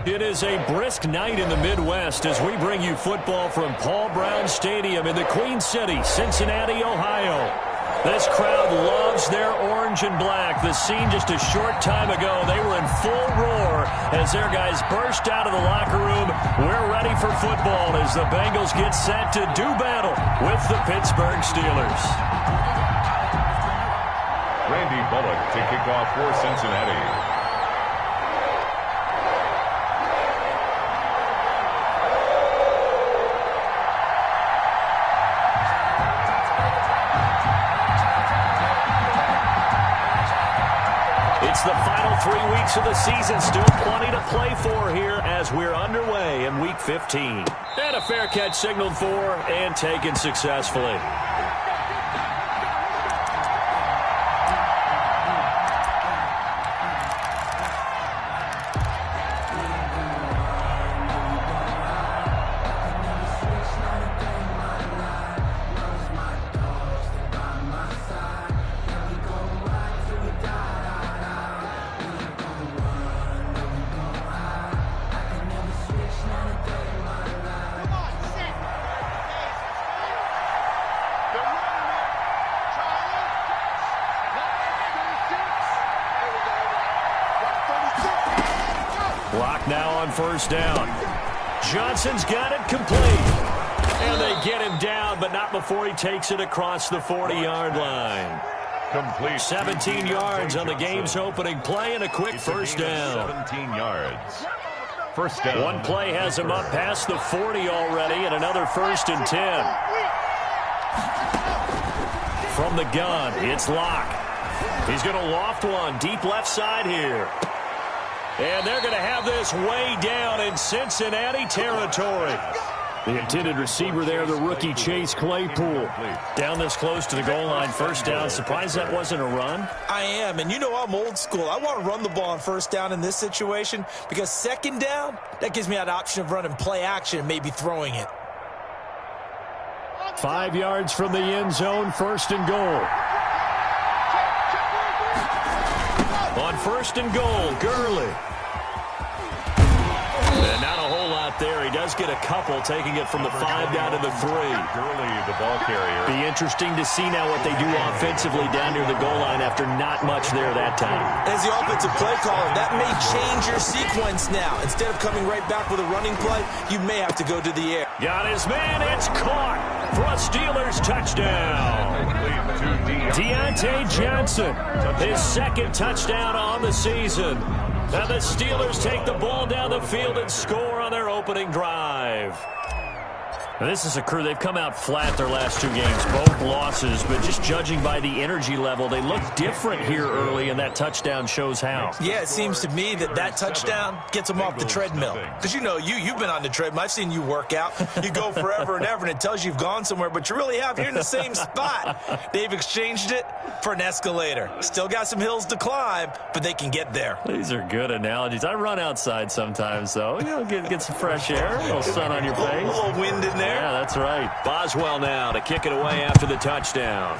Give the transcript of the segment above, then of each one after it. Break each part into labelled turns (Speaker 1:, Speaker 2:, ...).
Speaker 1: It is a brisk night in the Midwest as we bring you football from Paul Brown Stadium in the Queen City, Cincinnati, Ohio. This crowd loves their orange and black. The scene just a short time ago, they were in full roar as their guys burst out of the locker room. We're ready for football as the Bengals get set to do battle with the Pittsburgh Steelers.
Speaker 2: Randy Bullock to kick off for Cincinnati.
Speaker 1: It's the final 3 weeks of the season. Still plenty to play for here as we're underway in Week 15. And a fair catch signaled for and taken successfully. Block now on first down. Johnson's got it complete. And they get him down, but not before he takes it across the 40-yard line.
Speaker 2: Complete.
Speaker 1: 17 yards on the game's opening play and a quick first down.
Speaker 2: 17 yards. First down.
Speaker 1: One play has him up past the 40 already, and another 1st and 10. From the gun, it's Locke. He's going to loft one deep left side here. And they're going to have this way down in Cincinnati territory. The intended receiver there, the rookie Chase Claypool. Down this close to the goal line, first down. Surprised that wasn't a run?
Speaker 3: I am, and you know I'm old school. I want to run the ball on first down in this situation because second down, that gives me that option of running play action and maybe throwing it.
Speaker 1: 5 yards from the end zone, 1st and goal. On 1st and goal, Gurley. And not a whole lot there. He does get a couple, taking it from the 5 down to the 3.
Speaker 2: Gurley, the ball carrier.
Speaker 1: Be interesting to see now what they do offensively down near the goal line after not much there that time.
Speaker 3: As the offensive play caller, that may change your sequence now. Instead of coming right back with a running play, you may have to go to the air.
Speaker 1: Got his man. It's caught for a Steelers touchdown. Deontay Johnson, his second touchdown on the season. And the Steelers take the ball down the field and score on their opening drive. Now, this is a crew, they've come out flat their last 2 games, both losses, but just judging by the energy level, they look different here early, and that touchdown shows how.
Speaker 3: Yeah, it seems to me that touchdown gets them off the treadmill. Because, you know, you've been on the treadmill. I've seen you work out. You go forever and ever, and it tells you you've gone somewhere, but you really have. You're in the same spot. They've exchanged it for an escalator. Still got some hills to climb, but they can get there.
Speaker 1: These are good analogies. I run outside sometimes, though. You know, get some fresh air, a little sun on your face.
Speaker 3: A little wind in there.
Speaker 1: Yeah, that's right. Boswell now to kick it away after the touchdown.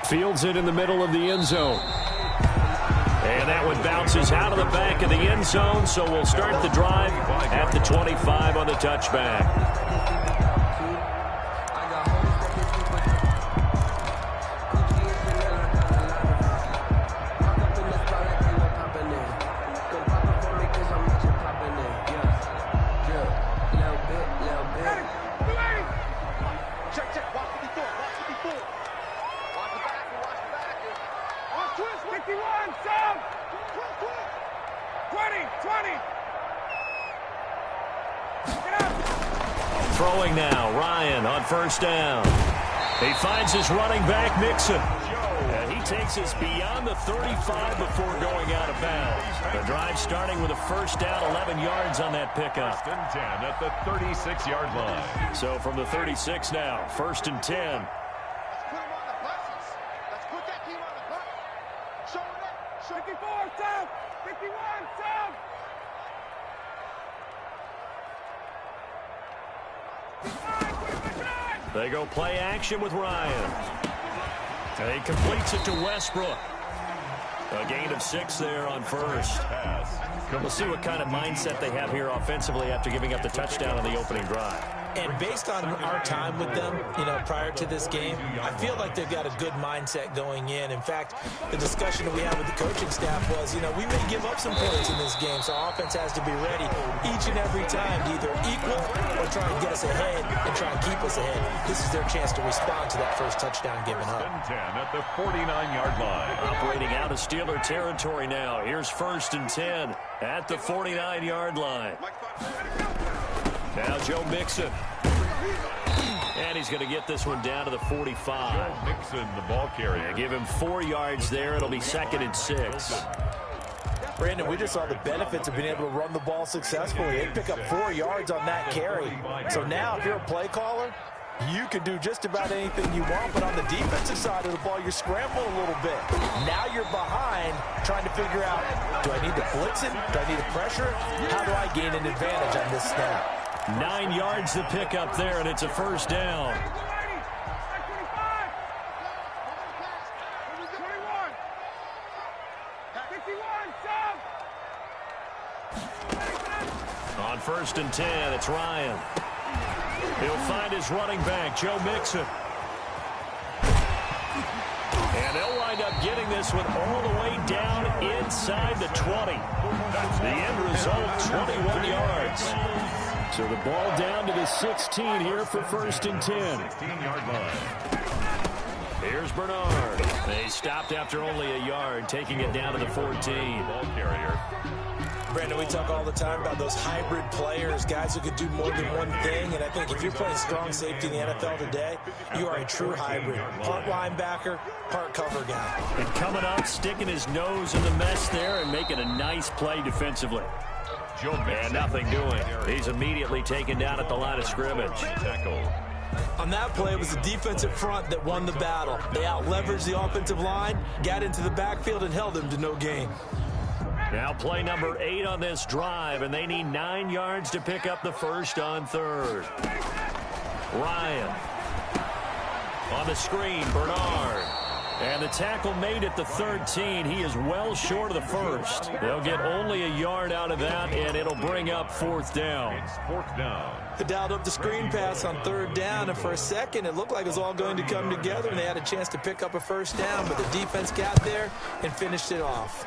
Speaker 1: Fields it in the middle of the end zone. And that one bounces out of the back of the end zone, so we'll start the drive at the 25 on the touchback. Throwing now, Ryan on first down. He finds his running back, Mixon. And he takes us beyond the 35 before going out of bounds. The drive starting with a first down, 11 yards on that pickup.
Speaker 2: 1st and 10 at the 36-yard line.
Speaker 1: So from the 36 now, 1st and 10.
Speaker 4: Let's put him on the buses. Let's put that team on the bus. Show it. 54, Sam. 51, Sam.
Speaker 1: They go play action with Ryan. And he completes it to Westbrook. A gain of 6 there on first. We'll see what kind of mindset they have here offensively after giving up the touchdown on the opening drive.
Speaker 3: And based on our time with them, prior to this game, I feel like they've got a good mindset going in. In fact, the discussion that we had with the coaching staff was, we may give up some points in this game, so our offense has to be ready each and every time to either equal or try and get us ahead and try and keep us ahead. This is their chance to respond to that first touchdown given up.
Speaker 2: 10 at the 49-yard line.
Speaker 1: Operating out of Steeler territory now. Here's 1st and 10 at the 49-yard line. Now Joe Mixon. And he's going to get this one down to the 45.
Speaker 2: Mixon, the ball carrier.
Speaker 1: Give him 4 yards there. It'll be 2nd and 6.
Speaker 3: Brandon, we just saw the benefits of being able to run the ball successfully. They pick up 4 yards on that carry. So now if you're a play caller, you can do just about anything you want, but on the defensive side of the ball, you're scrambling a little bit. Now you're behind trying to figure out, do I need to blitz it? Do I need to pressure? How do I gain an advantage on this snap?
Speaker 1: 9 yards to pick up there, and it's a 1st down. On 1st and 10, it's Ryan. He'll find his running back, Joe Mixon. And they'll wind up getting this one all the way down inside the 20. The end result, 21 yards. So the ball down to the 16 here for 1st and 10.
Speaker 2: 16-yard line.
Speaker 1: Here's Bernard. They stopped after only a yard, taking it down to the 14.
Speaker 2: Ball carrier.
Speaker 3: Brandon, we talk all the time about those hybrid players, guys who could do more than one thing, and I think if you're playing strong safety in the NFL today, you are a true hybrid. Part linebacker, part cover guy.
Speaker 1: And coming up, sticking his nose in the mess there and making a nice play defensively. And nothing doing. He's immediately taken down at the line of scrimmage.
Speaker 2: Tackle.
Speaker 3: On that play, it was the defensive front that won the battle. They out-leveraged the offensive line, got into the backfield, and held them to no gain.
Speaker 1: Now play number 8 on this drive, and they need 9 yards to pick up the 1st on 3rd. Ryan. On the screen, Bernard. And the tackle made at the 13. He is well short of the 1st. They'll get only a yard out of that, and it'll bring up 4th down.
Speaker 2: It's 4th down.
Speaker 3: They dialed up the screen pass on 3rd down, and for a second, it looked like it was all going to come together, and they had a chance to pick up a 1st down, but the defense got there and finished it off.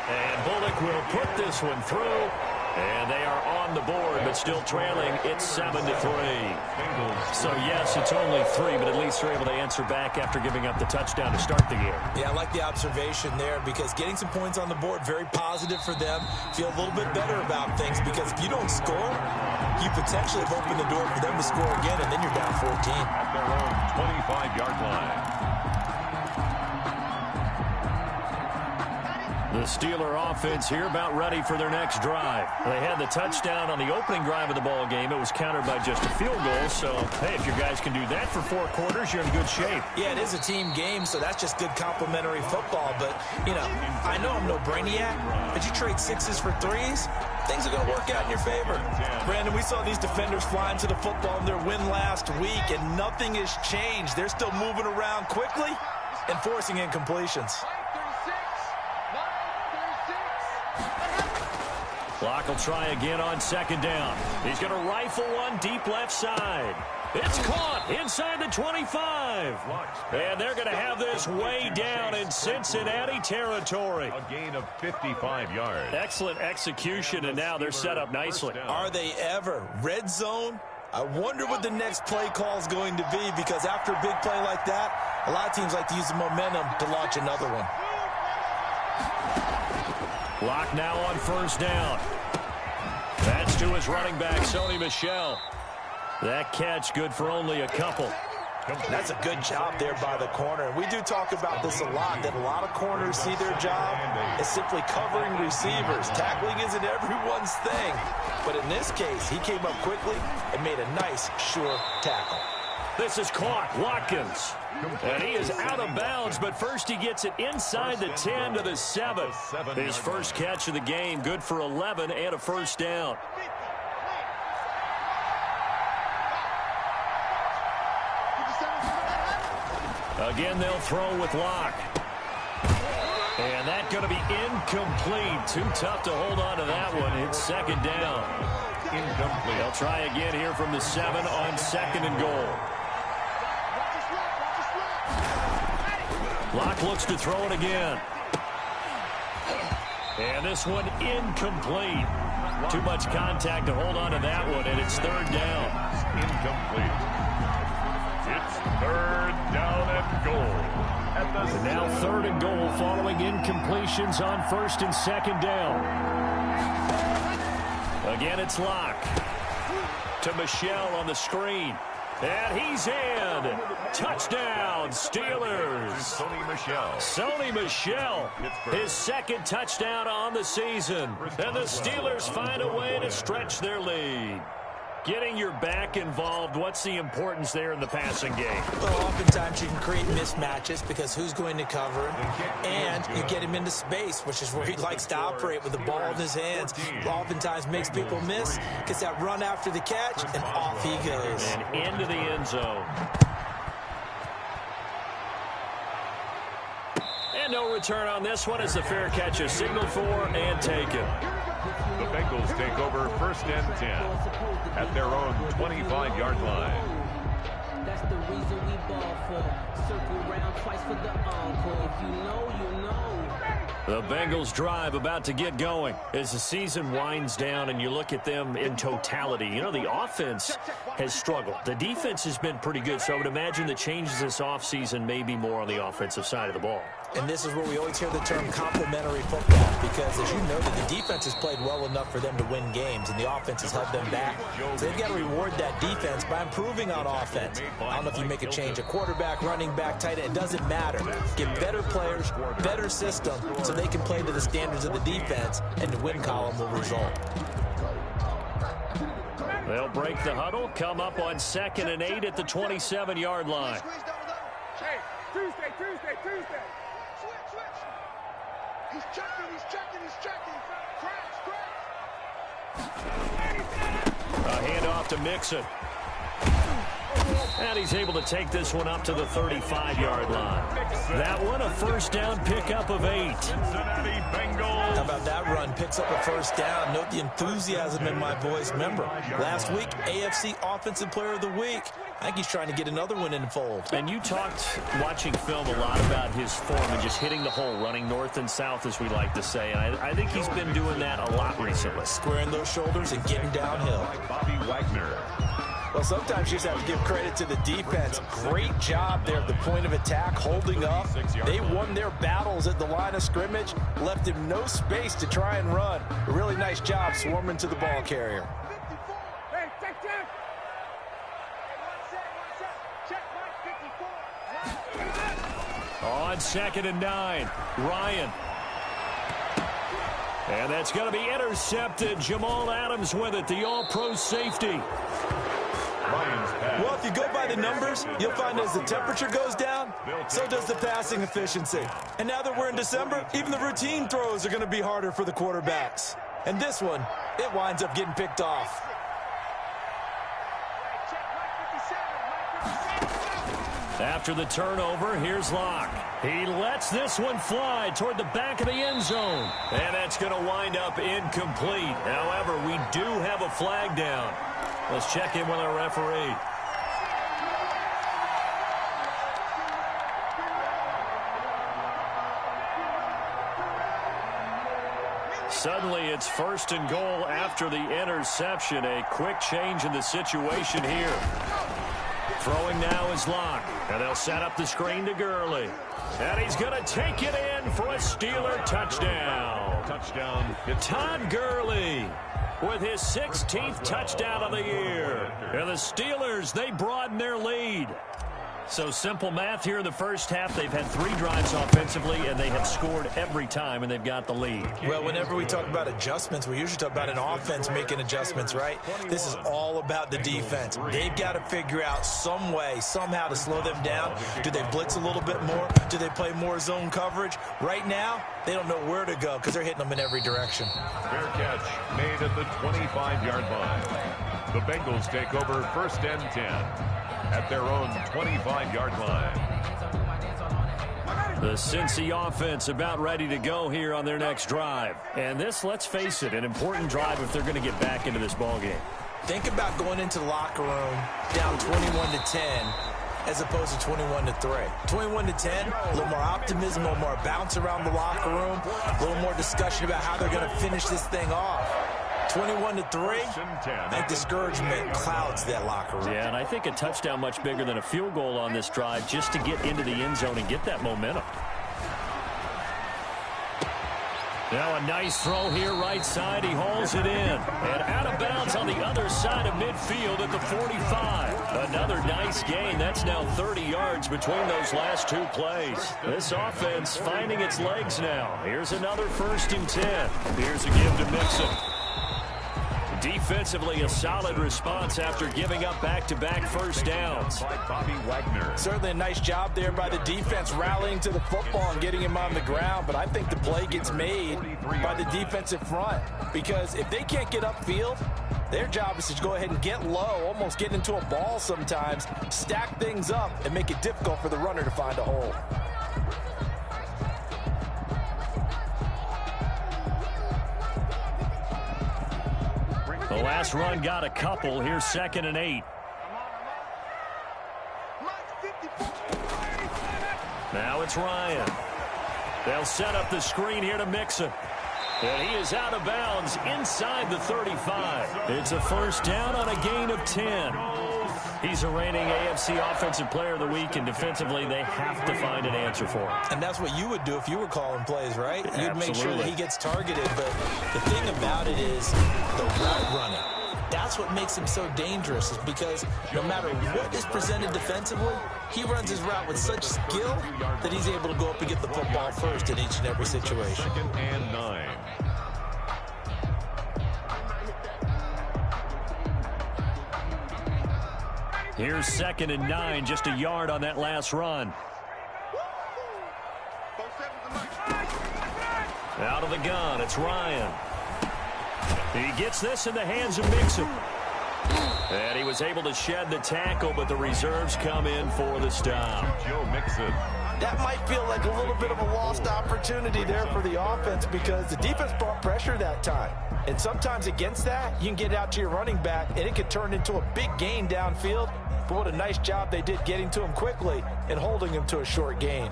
Speaker 1: And Bullock will put this one through. And they are on the board, but still trailing. It's 7-3. So, yes, it's only 3, but at least they're able to answer back after giving up the touchdown to start the game.
Speaker 3: Yeah, I like the observation there because getting some points on the board, very positive for them. Feel a little bit better about things because if you don't score, you potentially have opened the door for them to score again, and then you're down 14.
Speaker 2: At their own 25-yard line.
Speaker 1: The Steeler offense here about ready for their next drive. They had the touchdown on the opening drive of the ball game. It was countered by just a field goal. So, hey, if your guys can do that for 4 quarters, you're in good shape.
Speaker 3: Yeah, it is a team game, so that's just good complimentary football. But, I know I'm no brainiac, but you trade 6s for 3s, things are going to work out in your favor. Brandon, we saw these defenders flying to the football in their win last week, and nothing has changed. They're still moving around quickly and forcing incompletions.
Speaker 1: Clock will try again on 2nd down. He's going to rifle one deep left side. It's caught inside the 25. And they're going to have this way down in Cincinnati territory.
Speaker 2: A gain of 55 yards.
Speaker 1: Excellent execution, and now they're set up nicely.
Speaker 3: Are they ever? Red zone? I wonder what the next play call is going to be because after a big play like that, a lot of teams like to use the momentum to launch another one.
Speaker 1: Clock now on 1st down. That's to his running back, Sony Michel. That catch good for only a couple.
Speaker 3: That's a good job there by the corner. We do talk about this a lot, that a lot of corners see their job as simply covering receivers. Tackling isn't everyone's thing. But in this case, he came up quickly and made a nice, sure tackle.
Speaker 1: This is caught. Watkins. And he is out of bounds, but first he gets it inside the 10 to the 7. His first catch of the game, good for 11 and a 1st down. Again, they'll throw with Locke. And that's going to be incomplete. Too tough to hold on to that one. It's second down.
Speaker 2: Incomplete.
Speaker 1: They'll try again here from the 7 on second and goal. Locke looks to throw it again. And this one incomplete. Too much contact to hold on to that one, and it's third down.
Speaker 2: Incomplete. It's third down and goal.
Speaker 1: And now third and goal following incompletions on first and second down. Again, it's Locke. To Michel on the screen. And he's in. Touchdown, Steelers. Sony Michel, his second touchdown on the season. And the Steelers find a way to stretch their lead. Getting your back involved, what's the importance there in the passing game?
Speaker 3: Well, oftentimes you can create mismatches because who's going to cover him, and you get him into space, which is where he likes to operate with the ball in his hands. Oftentimes makes people miss, gets that run after the catch, and off he goes.
Speaker 1: And into the end zone. And no return on this one as the fair catch is signaled for and taken.
Speaker 2: The Bengals take over first and 10 at their own 25-yard line.
Speaker 5: That's the reason we ball for. Circle round twice for the encore. If you know, you know.
Speaker 1: The Bengals drive about to get going as the season winds down and you look at them in totality. You know, the offense has struggled. The defense has been pretty good, so I would imagine the changes this offseason may be more on the offensive side of the ball.
Speaker 3: And this is where we always hear the term complementary football because, as you know, that the defense has played well enough for them to win games, and the offense has held them back. So they've got to reward that defense by improving on offense. I don't know if you make a change, a quarterback, running back, tight end, it doesn't matter. Get better players, better system, so they can play to the standards of the defense, and the win column will result.
Speaker 1: They'll break the huddle, come up on 2nd and 8 at the 27-yard line.
Speaker 4: Hey, Tuesday. He's checking.
Speaker 1: A handoff to Mixon. And he's able to take this one up to the 35-yard line. That one, a first down pickup of 8.
Speaker 3: How about that run? Picks up a first down. Note the enthusiasm in my voice. Remember, last week, AFC Offensive Player of the Week. I think he's trying to get another one in the fold.
Speaker 1: And you talked, watching film, a lot about his form and just hitting the hole, running north and south, as we like to say. And I think he's been doing that a lot recently.
Speaker 3: Squaring those shoulders and getting downhill.
Speaker 2: Bobby Wagner.
Speaker 3: Well, sometimes you just have to give credit to the defense. Great job there at the point of attack, holding up. They won their battles at the line of scrimmage, left him no space to try and run. A really nice job swarming to the ball carrier.
Speaker 4: Hey, check.
Speaker 1: On 2nd and 9, Ryan. And that's going to be intercepted. Jamal Adams with it, the all-pro safety.
Speaker 3: Well, if you go by the numbers, you'll find as the temperature goes down, so does the passing efficiency. And now that we're in December, even the routine throws are going to be harder for the quarterbacks. And this one, it winds up getting picked off.
Speaker 1: After the turnover, here's Locke. He lets this one fly toward the back of the end zone. And that's going to wind up incomplete. However, we do have a flag down. Let's check in with our referee. Suddenly, it's 1st and goal after the interception. A quick change in the situation here. Throwing now is Locke. And they'll set up the screen to Gurley. And he's going to take it in for a Steeler touchdown. Todd Gurley with his 16th touchdown of the year. And the Steelers, they broaden their lead. So simple math here in the first half. They've had 3 drives offensively, and they have scored every time, and they've got the lead.
Speaker 3: Well, whenever we talk about adjustments, we usually talk about an offense making adjustments, right? This is all about the defense. They've got to figure out some way, somehow to slow them down. Do they blitz a little bit more? Do they play more zone coverage? Right now, they don't know where to go because they're hitting them in every direction.
Speaker 2: Fair catch made at the 25-yard line. The Bengals take over 1st and 10 at their own 25-yard line.
Speaker 1: The Cincy offense about ready to go here on their next drive. And this, let's face it, an important drive if they're going to get back into this ballgame.
Speaker 3: Think about going into the locker room down 21-10 as opposed to 21-3. 21-10, a little more optimism, a little more bounce around the locker room, a little more discussion about how they're going to finish this thing off. 21-3, I think discouragement clouds that locker room.
Speaker 1: Yeah, and I think a touchdown much bigger than a field goal on this drive just to get into the end zone and get that momentum. Now a nice throw here right side. He hauls it in. And out of bounds on the other side of midfield at the 45. Another nice gain. That's now 30 yards between those last two plays. This offense finding its legs now. Here's another 1st and 10. Here's a give to Mixon. Defensively, a solid response after giving up back-to-back first downs.
Speaker 3: Certainly a nice job there by the defense rallying to the football and getting him on the ground, but I think the play gets made by the defensive front because if they can't get upfield, their job is to go ahead and get low, almost get into a ball sometimes, stack things up, and make it difficult for the runner to find a hole.
Speaker 1: The last run got a couple. Here's 2nd and 8. Now it's Ryan. They'll set up the screen here to Mixon. And he is out of bounds inside the 35. It's a 1st down on a gain of 10. He's a reigning AFC Offensive Player of the Week, and defensively they have to find an answer for him.
Speaker 3: And that's what you would do if you were calling plays, right? You'd
Speaker 1: Absolutely.
Speaker 3: make sure that he gets targeted. But the thing about it is the route running. That's what makes him so dangerous, is because no matter what is presented defensively, he runs his route with such skill that he's able to go up and get the football first in each and every situation.
Speaker 2: 2nd and 9.
Speaker 1: Here's 2nd and 9, just a yard on that last run. Out of the gun, it's Ryan. He gets this in the hands of Mixon. And he was able to shed the tackle, but the reserves come in for the stop.
Speaker 2: Joe Mixon.
Speaker 3: That might feel like a little bit of a lost opportunity there for the offense because the defense brought pressure that time. And sometimes against that, you can get out to your running back, and it could turn into a big gain downfield. But what a nice job they did getting to him quickly and holding him to a short gain.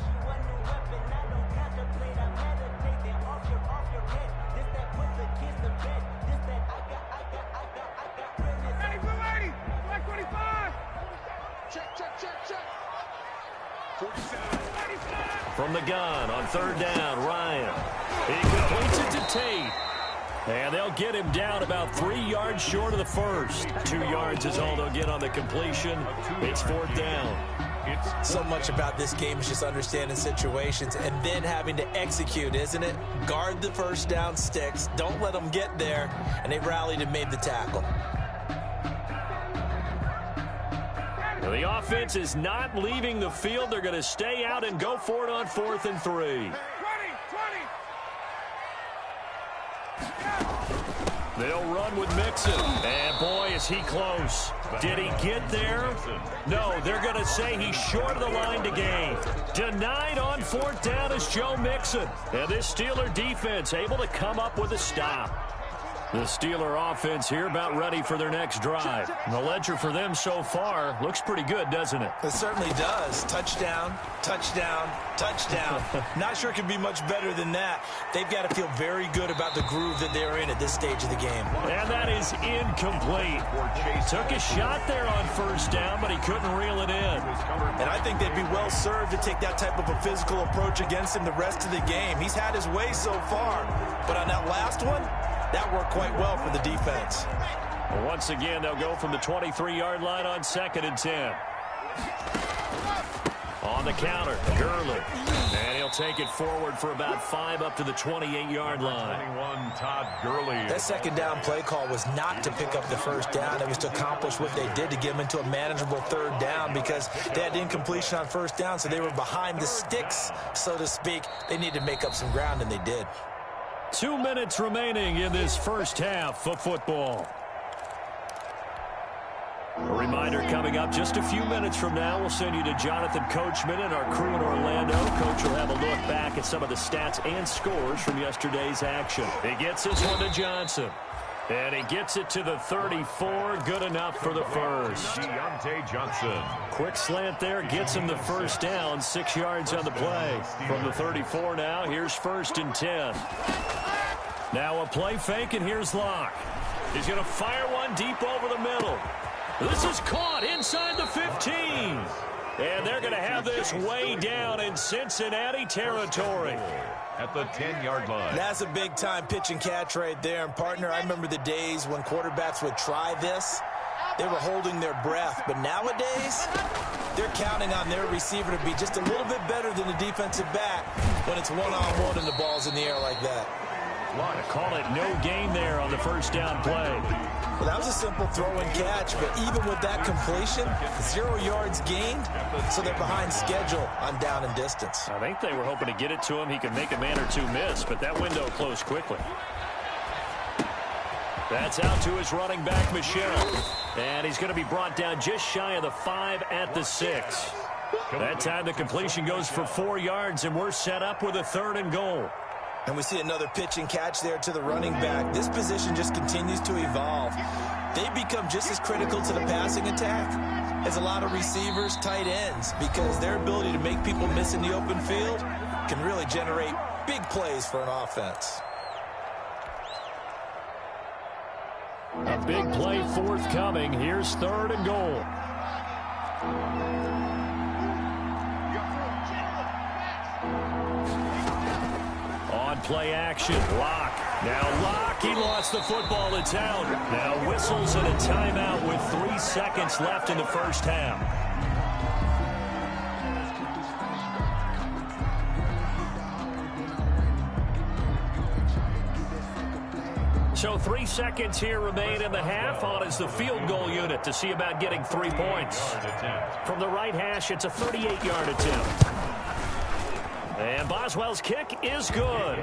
Speaker 1: From the gun on 3rd down, Ryan. He completes it to Tate. And they'll get him down about 3 yards short of the 1st. 2 yards is all they'll get on the completion. It's 4th down.
Speaker 3: So much about this game is just understanding situations and then having to execute, isn't it? Guard the 1st down sticks. Don't let them get there. And they rallied and made the tackle.
Speaker 1: The offense is not leaving the field. They're going to stay out and go for it on 4th and 3. They'll run with Mixon. And, boy, is he close. Did he get there? No, they're going to say he's short of the line to gain. Denied on 4th down is Joe Mixon. And this Steeler defense able to come up with a stop. The Steeler offense here about ready for their next drive. The ledger for them so far looks pretty good, doesn't it?
Speaker 3: It certainly does. Touchdown, touchdown, touchdown. Not sure it can be much better than that. They've got to feel very good about the groove that they're in at this stage of the game.
Speaker 1: And that is incomplete. Took a shot there on 1st down, but he couldn't reel it in.
Speaker 3: And I think they'd be well served to take that type of a physical approach against him the rest of the game. He's had his way so far, but on that last one, that worked quite well for the defense.
Speaker 1: Once again, they'll go from the 23-yard line on 2nd and 10. On the counter, Gurley. And he'll take it forward for about 5 up to the 28-yard line.
Speaker 2: 21, Todd Gurley.
Speaker 3: That 2nd down play call was not to pick up the 1st down. It was to accomplish what they did to get them into a manageable 3rd down because they had incompletion on 1st down, so they were behind the sticks, so to speak. They needed to make up some ground, and they did.
Speaker 1: 2 minutes remaining in this 1st half of football. Reminder coming up just a few minutes from now. We'll send you to Jonathan Coachman and our crew in Orlando. Coach will have a look back at some of the stats and scores from yesterday's action. He gets this one to Johnson. And he gets it to the 34. Good enough for the first.
Speaker 2: Deontay Johnson.
Speaker 1: Quick slant there. Gets him the first down. 6 yards on the play. From the 34 now, here's 1st and 10. Now a play fake, and here's Locke. He's going to fire one deep over the middle. This is caught inside the 15. And they're going to have this way down in Cincinnati territory.
Speaker 2: At the 10-yard line.
Speaker 3: That's a big-time pitch and catch right there. And, partner, I remember the days when quarterbacks would try this. They were holding their breath. But nowadays, they're counting on their receiver to be just a little bit better than the defensive back when it's one-on-one and the ball's in the air like that.
Speaker 1: Call it no gain there on the first down play.
Speaker 3: Well, that was a simple throw and catch, but even with that completion, 0 yards gained, so they're behind schedule on down and distance.
Speaker 1: I think they were hoping to get it to him. He could make a man or two miss, but that window closed quickly. That's out to his running back, Michel. And he's going to be brought down just shy of the 5 at the 6. That time the completion goes for 4 yards, and we're set up with a 3rd and goal.
Speaker 3: And we see another pitch and catch there to the running back. This position just continues to evolve. They become just as critical to the passing attack as a lot of receivers, tight ends, because their ability to make people miss in the open field can really generate big plays for an offense.
Speaker 1: A big play forthcoming. Here's 3rd and goal. On play action, Locke. Now Locke, he lost the football. It's out. Now whistles and a timeout with 3 seconds left in the first half. So 3 seconds here remain in the half. On is the field goal unit to see about getting 3 points. From the right hash, it's a 38-yard attempt. And Boswell's kick is good.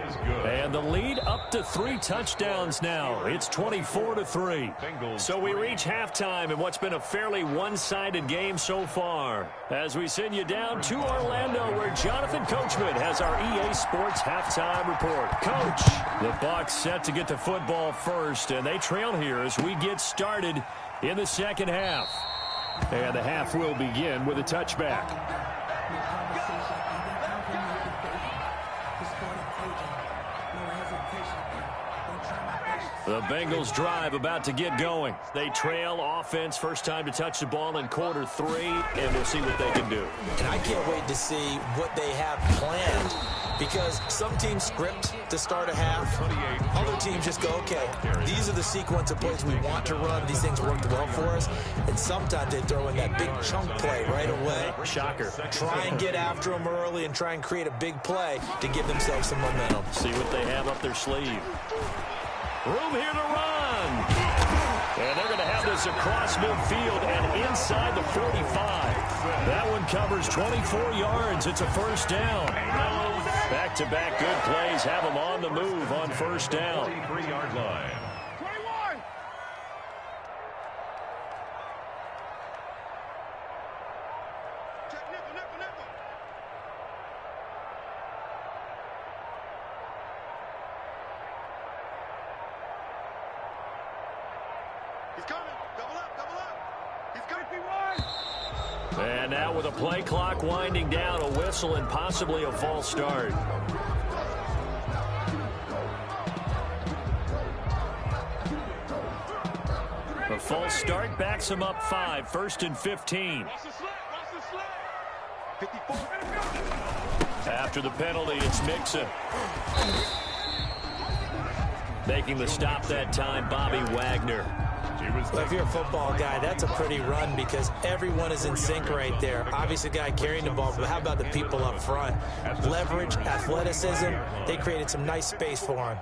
Speaker 1: And the lead up to 3 touchdowns now. It's 24-3. So we reach halftime in what's been a fairly one-sided game so far. As we send you down to Orlando, where Jonathan Coachman has our EA Sports halftime report. Coach, the Bucs set to get the football first, and they trail here as we get started in the second half. And the half will begin with a touchback. The Bengals drive about to get going. They trail offense, first time to touch the ball in quarter 3, and we'll see what they can do.
Speaker 3: And I can't wait to see what they have planned, because some teams script to start a half. Other teams just go, okay, these are the sequence of plays we want to run. These things worked well for us. And sometimes they throw in that big chunk play right away.
Speaker 1: Shocker.
Speaker 3: Try and get after them early and try and create a big play to give themselves some momentum.
Speaker 1: See what they have up their sleeve. Room here to run. And they're going to have this across midfield and inside the 45. That one covers 24 yards. It's a first down. Back-to-back good plays have them on the move on first down.
Speaker 2: 43-yard line.
Speaker 4: 21. Check nickel, nickel, nickel. He's coming. Double up, double up. He's coming. 51.
Speaker 1: And now with a play clock winding down, a whistle and possibly a false start. A false start backs him up 5, 1st and 15.
Speaker 4: Watch the slip, watch the slip. 54.
Speaker 1: After the penalty, it's Mixon. Making the stop that time, Bobby Wagner.
Speaker 3: If you're a football guy, that's a pretty run because everyone is in sync right there. Obviously, the guy carrying the ball, but how about the people up front? Leverage, athleticism, they created some nice space for him.
Speaker 4: Man,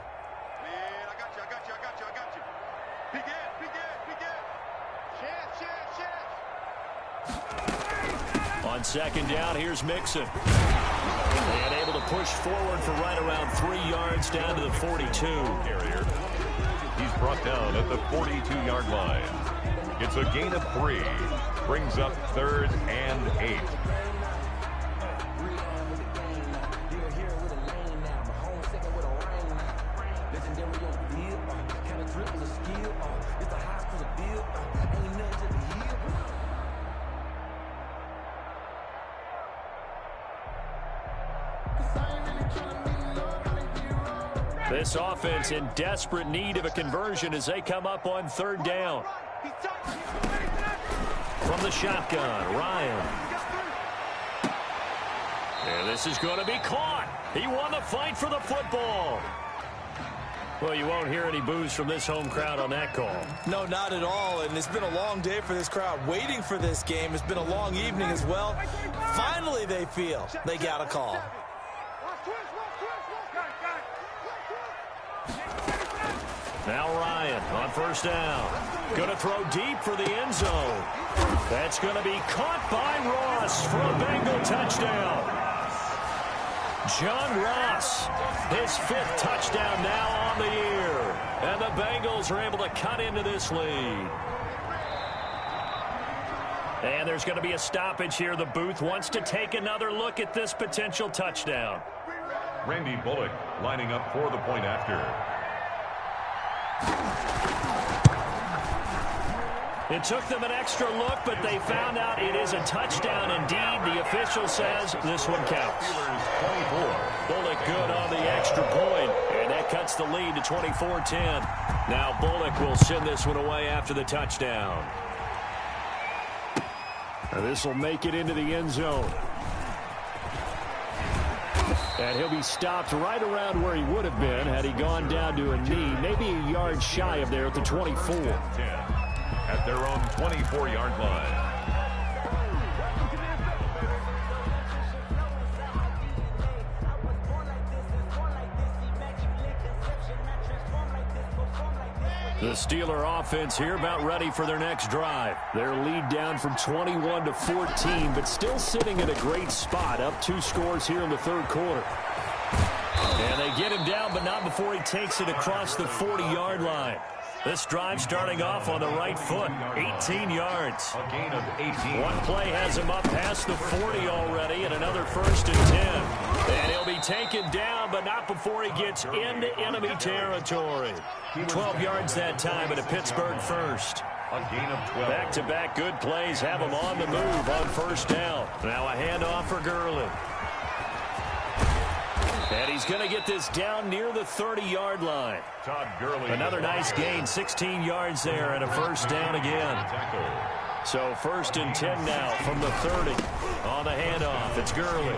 Speaker 4: I got you, I got you, I got you, I got you. Big head, big head, big head. Chance, chance, chance.
Speaker 1: On second down, here's Mixon. And able to push forward for right around 3 yards down to the 42.
Speaker 2: He's brought down at the 42-yard line. It's a gain of 3. Brings up 3rd and 8.
Speaker 1: This offense in desperate need of a conversion as they come up on 3rd down. From the shotgun, Ryan. And this is going to be caught. He won the fight for the football. Well, you won't hear any boos from this home crowd on that call.
Speaker 3: No, not at all. And it's been a long day for this crowd waiting for this game. It's been a long evening as well. Finally, they feel they got a call.
Speaker 1: Now Ryan on 1st down. Going to throw deep for the end zone. That's going to be caught by Ross for a Bengal touchdown. John Ross, his 5th touchdown now on the year. And the Bengals are able to cut into this lead. And there's going to be a stoppage here. The booth wants to take another look at this potential touchdown.
Speaker 2: Randy Bullock lining up for the point after.
Speaker 1: It took them an extra look, but they found out it is a touchdown indeed. The official says this one counts.
Speaker 2: 24.
Speaker 1: Bullock good on the extra point, and that cuts the lead to 24-10. Now Bullock will send this one away after the touchdown. And this will make it into the end zone. And he'll be stopped right around where he would have been had he gone down to a knee, maybe a yard shy of there at the 24.
Speaker 2: 10 at their own 24-yard line.
Speaker 1: The Steeler offense here about ready for their next drive. Their lead down from 21 to 14, but still sitting in a great spot, up 2 scores here in the 3rd quarter. And they get him down, but not before he takes it across the 40-yard line. This drive starting off on the right foot, 18 yards.
Speaker 2: A gain of 18.
Speaker 1: One play has him up past the 40 already, and another 1st and 10. And he'll be taken down, but not before he gets into enemy territory. 12 yards that time, and a Pittsburgh 1st.
Speaker 2: A gain of 12.
Speaker 1: Back-to-back good plays have him on the move on 1st down. Now a handoff for Gurley. And he's going to get this down near the 30-yard line.
Speaker 2: Todd Gurley.
Speaker 1: Another nice gain, 16 yards there, and a 1st down again. So 1st and 10 now from the 30. On the handoff, it's Gurley.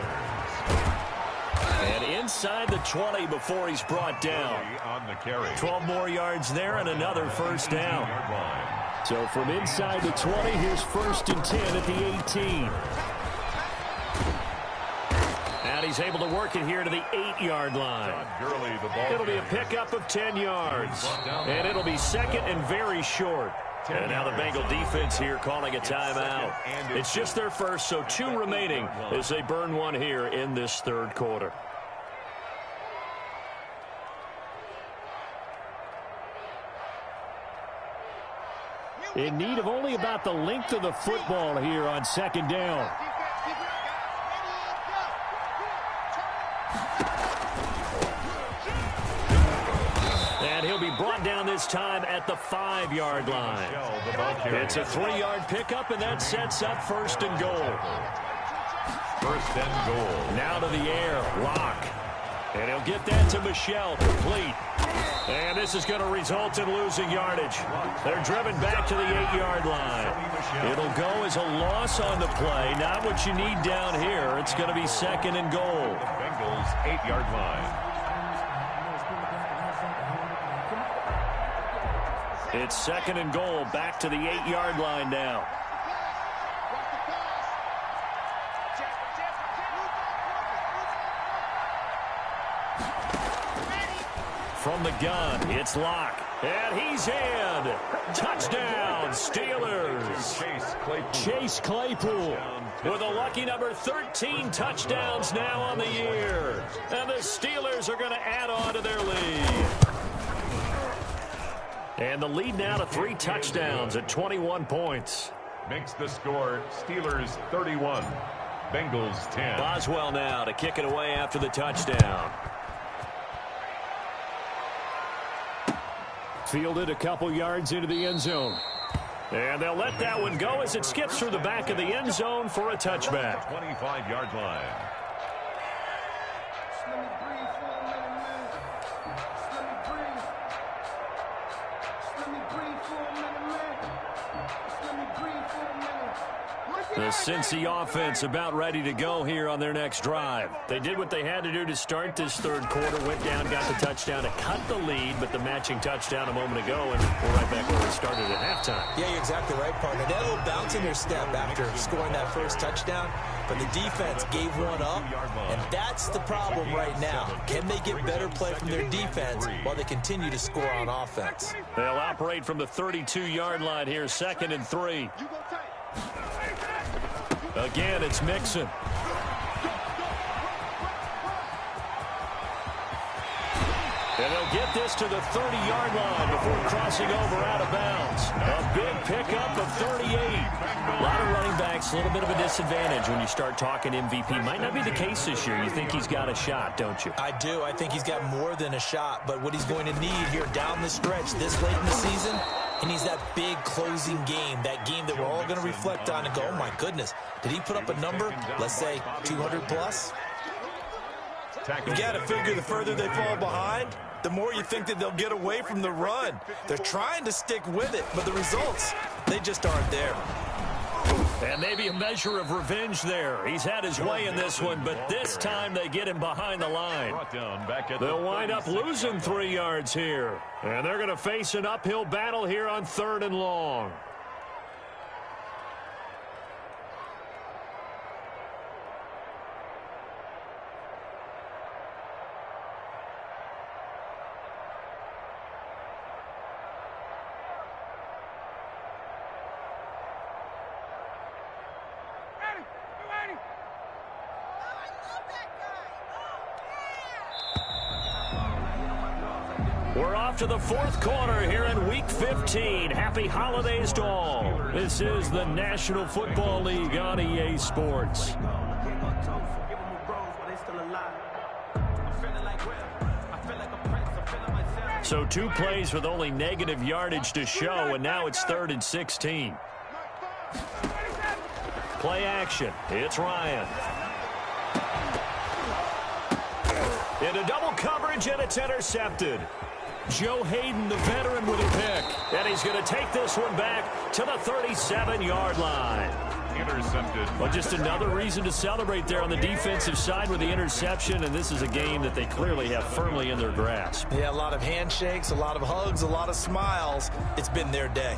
Speaker 1: And inside the 20 before he's brought down.
Speaker 2: On the carry.
Speaker 1: 12 more yards there and another 1st down. So from inside the 20, here's 1st and 10 at the 18. And he's able to work it here to the 8-yard line. It'll be a pickup of 10 yards. And it'll be 2nd and very short. And now the Bengal defense here calling a timeout. It's just their first, so 2 remaining as they burn one here in this 3rd quarter. In need of only about the length of the football here on 2nd down. And he'll be brought down this time at the 5-yard line. It's a 3-yard pickup, and that sets up 1st and goal.
Speaker 2: 1st and goal.
Speaker 1: Now to the air, Locke. And he'll get that to Michel, complete. And this is going to result in losing yardage. They're driven back to the 8-yard line. It'll go as a loss on the play. Not what you need down here. It's going to be 2nd and goal.
Speaker 2: The Bengals 8-yard line.
Speaker 1: It's 2nd and goal, back to the 8-yard line now. From the gun, it's Locke. And he's in. Touchdown, Steelers. Chase Claypool with a lucky number 13 touchdowns now on the year. And the Steelers are going to add on to their lead. And the lead now to 3 touchdowns at 21 points.
Speaker 2: Makes the score Steelers 31, Bengals 10.
Speaker 1: Boswell now to kick it away after the touchdown. Fielded a couple yards into the end zone. And they'll let that one go as it skips through the back of the end zone for a touchback.
Speaker 2: 25-yard line.
Speaker 1: The Cincy offense about ready to go here on their next drive. They did what they had to do to start this third quarter, went down, got the touchdown to cut the lead, but the matching touchdown a moment ago, and we're right back where we started at halftime.
Speaker 3: Yeah, you're exactly right, partner. They had a little bounce in their step after scoring that first touchdown, but the defense gave one up, and that's the problem right now. Can they get better play from their defense while they continue to score on offense?
Speaker 1: They'll operate from the 32-yard line here, 2nd and 3. Again, it's Mixon. And they'll get this to the 30-yard line before crossing over out of bounds. A big pickup of 38. A lot of running backs, a little bit of a disadvantage when you start talking MVP. Might not be the case this year. You think he's got a shot, don't you?
Speaker 3: I do. I think he's got more than a shot. But what he's going to need here down the stretch this late in the season, he needs that big closing game, that game that we're all going to reflect on and go, oh, my goodness, did he put up a number, let's say, 200-plus? You got to figure the further they fall behind, the more you think that they'll get away from the run. They're trying to stick with it, but the results, they just aren't there.
Speaker 1: And maybe a measure of revenge there. He's had his way in this one, but this time they get him behind the line. They'll wind up losing 3 yards here. And they're going to face an uphill battle here on 3rd and long. We're off to the 4th quarter here in Week 15. Happy holidays to all. This is the National Football League on EA Sports. So 2 plays with only negative yardage to show, and now it's 3rd and 16. Play action. It's Ryan. Into double coverage, and it's intercepted. Joe Hayden, the veteran, with a pick. And he's going to take this one back to the 37-yard line.
Speaker 2: Intercepted.
Speaker 1: Well, just another reason to celebrate there on the defensive side with the interception, and this is a game that they clearly have firmly in their grasp.
Speaker 3: Yeah, a lot of handshakes, a lot of hugs, a lot of smiles. It's been their day.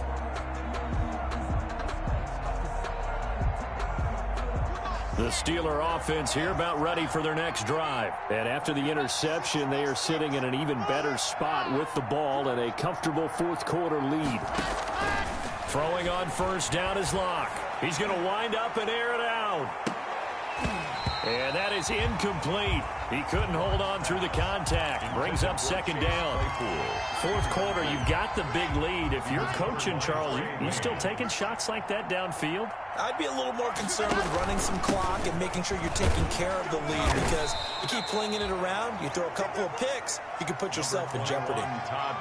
Speaker 1: The Steeler offense here about ready for their next drive. And after the interception, they are sitting in an even better spot with the ball and a comfortable 4th quarter lead. Throwing on 1st down is Locke. He's going to wind up and air it out. And that is incomplete. He couldn't hold on through the contact. Brings up 2nd down. 4th quarter, you've got the big lead. If you're coaching, Charles, you still taking shots like that downfield?
Speaker 3: I'd be a little more concerned with running some clock and making sure you're taking care of the lead, because you keep flinging it around, you throw a couple of picks, you can put yourself in jeopardy.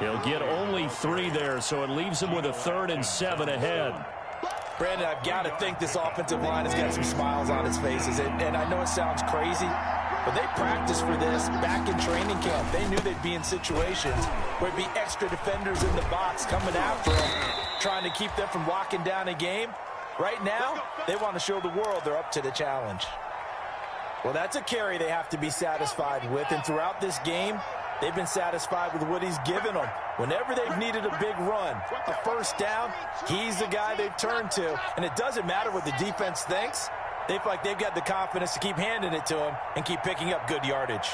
Speaker 1: He'll get only 3 there, so it leaves him with a 3rd and 7 ahead.
Speaker 3: Brandon, I've got to think this offensive line has got some smiles on its faces, and I know it sounds crazy, but they practiced for this back in training camp. They knew they'd be in situations where it'd be extra defenders in the box coming after them, trying to keep them from locking down a game. Right now, they want to show the world they're up to the challenge. Well, that's a carry they have to be satisfied with, and throughout this game, they've been satisfied with what he's given them. Whenever they've needed a big run, a 1st down, he's the guy they've turned to. And it doesn't matter what the defense thinks. They feel like they've got the confidence to keep handing it to him and keep picking up good yardage.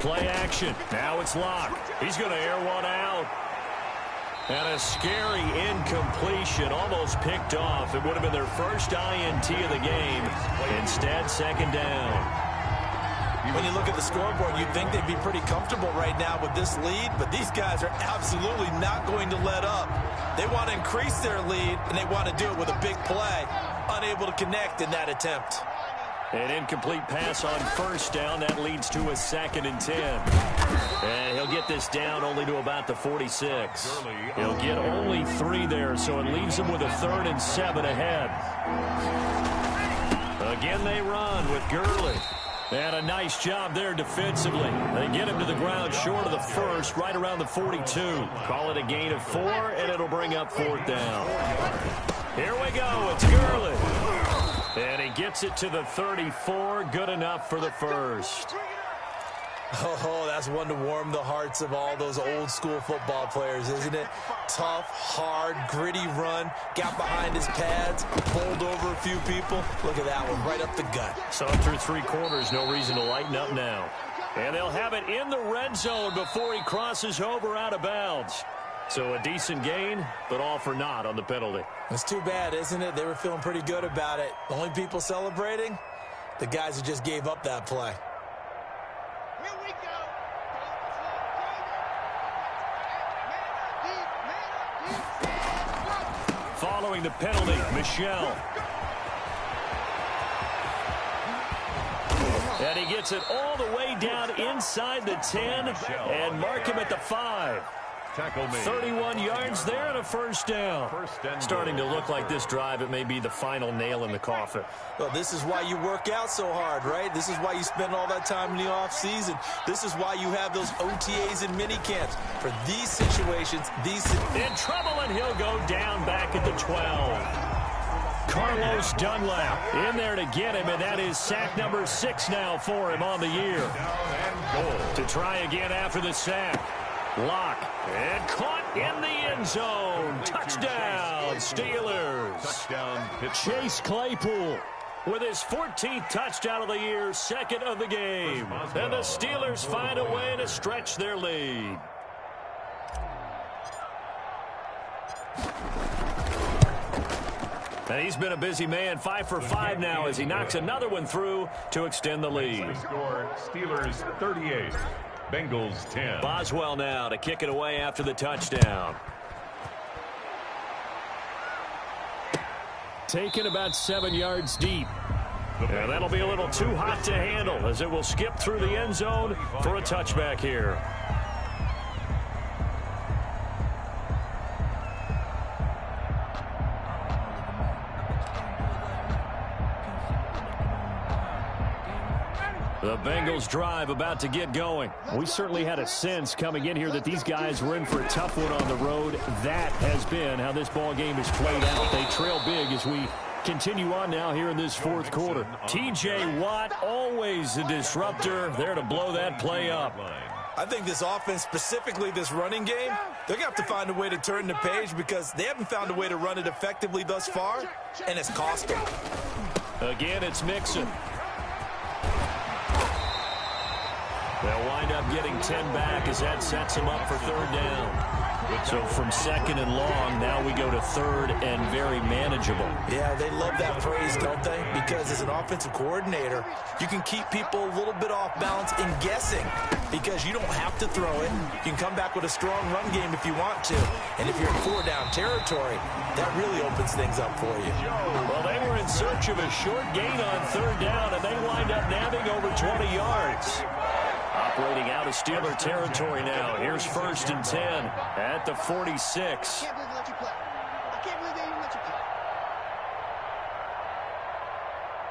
Speaker 1: Play action. Now it's Locke. He's going to air one out. And a scary incompletion, almost picked off. It would have been their first INT of the game. Instead, 2nd down.
Speaker 3: When you look at the scoreboard, you'd think they'd be pretty comfortable right now with this lead, but these guys are absolutely not going to let up. They want to increase their lead, and they want to do it with a big play. Unable to connect in that attempt.
Speaker 1: An incomplete pass on first down. That leads to a 2nd and 10. And he'll get this down only to about the 46. He'll get only 3 there, so it leaves him with a 3rd and 7 ahead. Again, they run with Gurley. And a nice job there defensively. They get him to the ground short of the first, right around the 42. Call it a gain of 4, and it'll bring up 4th down. Here we go. It's Gurley. And he gets it to the 34. Good enough for the first.
Speaker 3: Oh, that's one to warm the hearts of all those old school football players, isn't it? Tough, hard, gritty run. Got behind his pads, bowled over a few people. Look at that one, right up the gut.
Speaker 1: Saw it through 3 quarters. No reason to lighten up now. And they'll have it in the red zone before he crosses over out of bounds. So a decent gain, but all for naught on the penalty.
Speaker 3: It's too bad, isn't it? They were feeling pretty good about it. The only people celebrating, the guys who just gave up that play.
Speaker 4: Here we go.
Speaker 1: Following the penalty, Michelle. And he gets it all the way down inside the 10 and mark him at the 5. 31 yards there and a first down. Starting to look like this drive, it may be the final nail in the coffin.
Speaker 3: Well, this is why you work out so hard, right? This is why you spend all that time in the offseason. This is why you have those OTAs and mini camps. For these situations,
Speaker 1: in trouble, and he'll go down back at the 12. Carlos Dunlap in there to get him, and that is sack number 6 now for him on the year. To try again after the sack. Lock and caught in the end zone. Touchdown, Steelers.
Speaker 2: Touchdown,
Speaker 1: Chase Claypool with his 14th touchdown of the year, 2nd of the game. And the Steelers find a way to stretch their lead. And he's been a busy man, 5 for 5 now as he knocks another one through to extend the lead.
Speaker 2: Score, Steelers 38. Bengals 10.
Speaker 1: Boswell now to kick it away after the touchdown. Taken about 7 yards deep. And that'll be a little too hot to handle as it will skip through the end zone for a touchback here. The Bengals drive about to get going. We certainly had a sense coming in here that these guys were in for a tough one on the road. That has been how this ball game is played out. They trail big as we continue on now here in this 4th quarter. T.J. Watt, always a disruptor, there to blow that play up.
Speaker 3: I think this offense, specifically this running game, they're going to have to find a way to turn the page because they haven't found a way to run it effectively thus far, and it's cost them.
Speaker 1: Again, it's Mixon. They'll wind up getting 10 back as that sets them up for 3rd down. So from 2nd and long, now we go to 3rd and very manageable.
Speaker 3: Yeah, they love that phrase, don't they? Because as an offensive coordinator, you can keep people a little bit off balance in guessing because you don't have to throw it. You can come back with a strong run game if you want to. And if you're in 4-down territory, that really opens things up for you.
Speaker 1: Well, they were in search of a short gain on 3rd down, and they wind up nabbing over 20 yards. Operating out of Steeler territory now. Here's 1st and 10 at the 46.
Speaker 4: I can't believe they let you play. I can't believe they even let you play.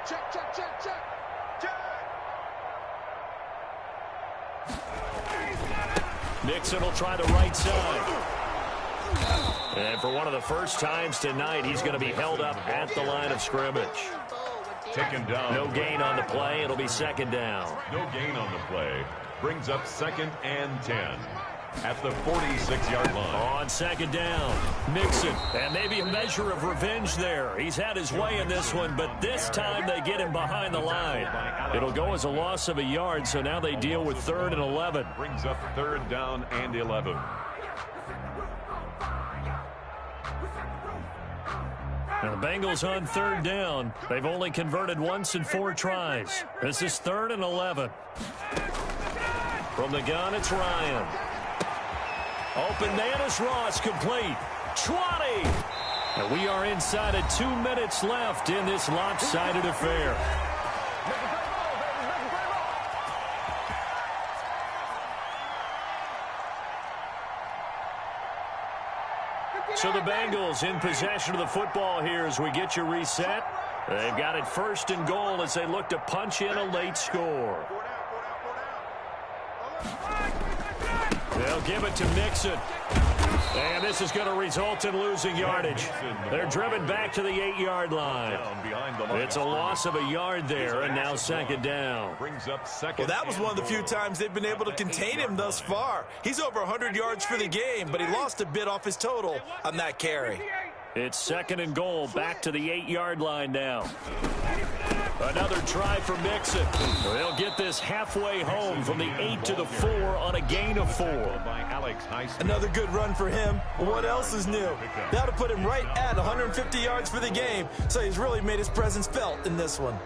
Speaker 4: Check, check, check, check. Check.
Speaker 1: Mixon will try the right side. And for one of the first times tonight, he's going to be held up at the line of scrimmage.
Speaker 2: Taken down.
Speaker 1: No gain on the play. It'll be 2nd down.
Speaker 2: No gain on the play. Brings up 2nd and 10 at the 46-yard line.
Speaker 1: On 2nd down, Mixon. And maybe a measure of revenge there. He's had his way in this one, but this time they get him behind the line. It'll go as a loss of a yard, so now they deal with 3rd and 11.
Speaker 2: Brings up 3rd down and 11.
Speaker 1: Now the Bengals on third down. They've only converted once in 4 tries. This is 3rd and 11. From the gun, it's Ryan. Open man is Ross, complete. 20. And we are inside of 2 minutes left in this lopsided affair. So the Bengals in possession of the football here as we get you reset. They've got it 1st and goal as they look to punch in a late score. They'll give it to Mixon. And this is going to result in losing yardage. They're driven back to the 8-yard line. It's a loss of a yard there, and now 2nd down.
Speaker 3: Well, that was one of the few times they've been able to contain him thus far. He's over 100 yards for the game, but he lost a bit off his total on that carry.
Speaker 1: It's 2nd and goal, back to the 8-yard line now. Another try for Mixon. They'll get this halfway home from the 8 to the 4 on a gain of 4.
Speaker 3: Another good run for him. What else is new? That'll put him right at 150 yards for the game, so he's really made his presence felt in this one.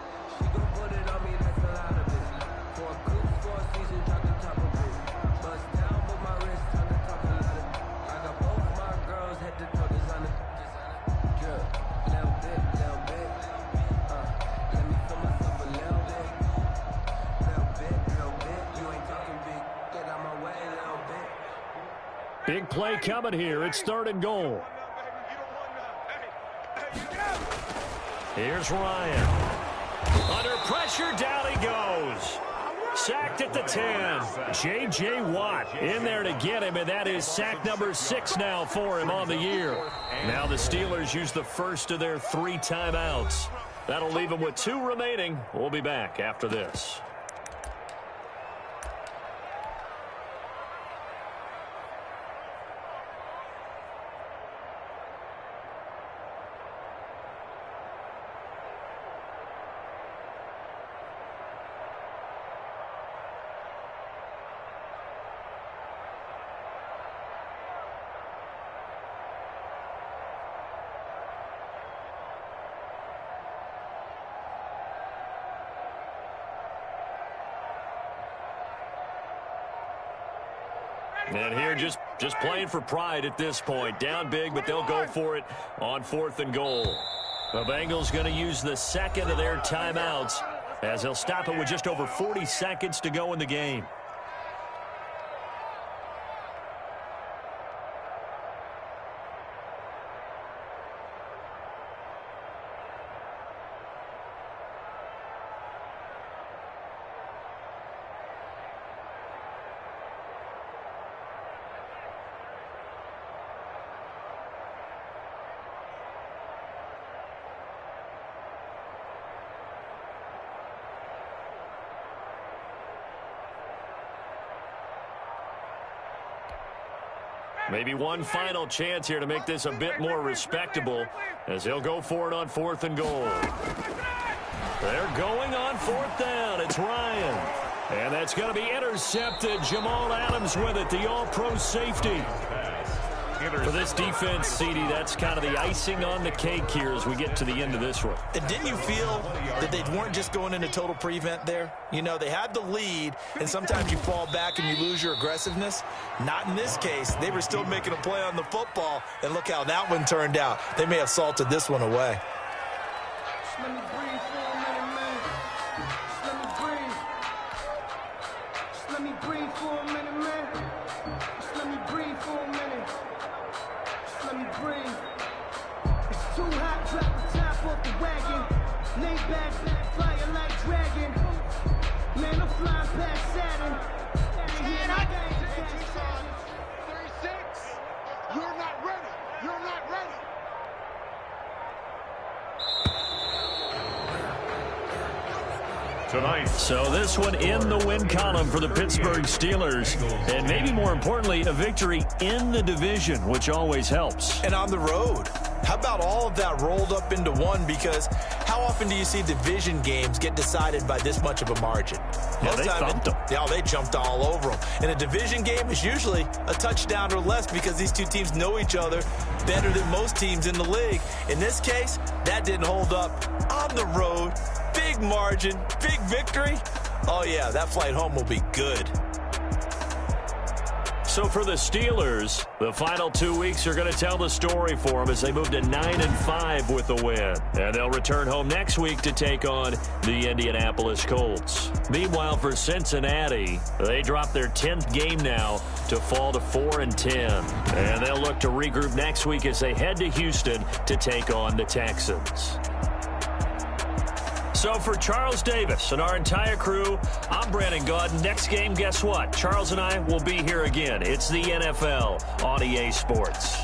Speaker 1: Big play coming here. It's 3rd and goal. Here's Ryan. Under pressure, down he goes. Sacked at the 10. J.J. Watt in there to get him, and that is sack number 6 now for him on the year. Now the Steelers use the first of their 3 timeouts. That'll leave them with 2 remaining. We'll be back after this. And here just playing for pride at this point. Down big, but they'll go for it on 4th and goal. The Bengals going to use the 2nd of their timeouts as they'll stop it with just over 40 seconds to go in the game. Maybe one final chance here to make this a bit more respectable as they'll go for it on 4th and goal. They're going on 4th down. It's Ryan. And that's going to be intercepted. Jamal Adams with it, the all-pro safety. For this defense, CD, that's kind of the icing on the cake here as we get to the end of this one.
Speaker 3: And didn't you feel that they weren't just going into total prevent there? You know, they had the lead, and sometimes you fall back and you lose your aggressiveness. Not in this case. They were still making a play on the football, and look how that one turned out. They may have salted this one away.
Speaker 4: Let me breathe for a minute, man. Let me breathe. Let me breathe for a minute, man. Let me breathe for a minute. Let me breathe. It's too hot, drop the top off the wagon. Lay back, fire like dragon. Man, I'm flying past Saturn. 36. You're not ready. You're not ready.
Speaker 2: Tonight.
Speaker 1: So this one in the win column for the Pittsburgh Steelers. And maybe more importantly, a victory in the division, which always helps.
Speaker 3: And on the road. How about all of that rolled up into one? Because how often do you see division games get decided by this much of a margin?
Speaker 1: Yeah, they thumped them.
Speaker 3: Yeah, they jumped all over them. And a division game is usually a touchdown or less because these two teams know each other better than most teams in the league. In this case, that didn't hold up. On the road, big margin, big victory. Oh, yeah, that flight home will be good.
Speaker 1: So for the Steelers, the final 2 weeks are going to tell the story for them as they move to 9-5 with the win. And they'll return home next week to take on the Indianapolis Colts. Meanwhile, for Cincinnati, they drop their 10th game now to fall to 4-10. And they'll look to regroup next week as they head to Houston to take on the Texans. So for Charles Davis and our entire crew, I'm Brandon Gaudin. Next game, guess what? Charles and I will be here again. It's the NFL on EA Sports.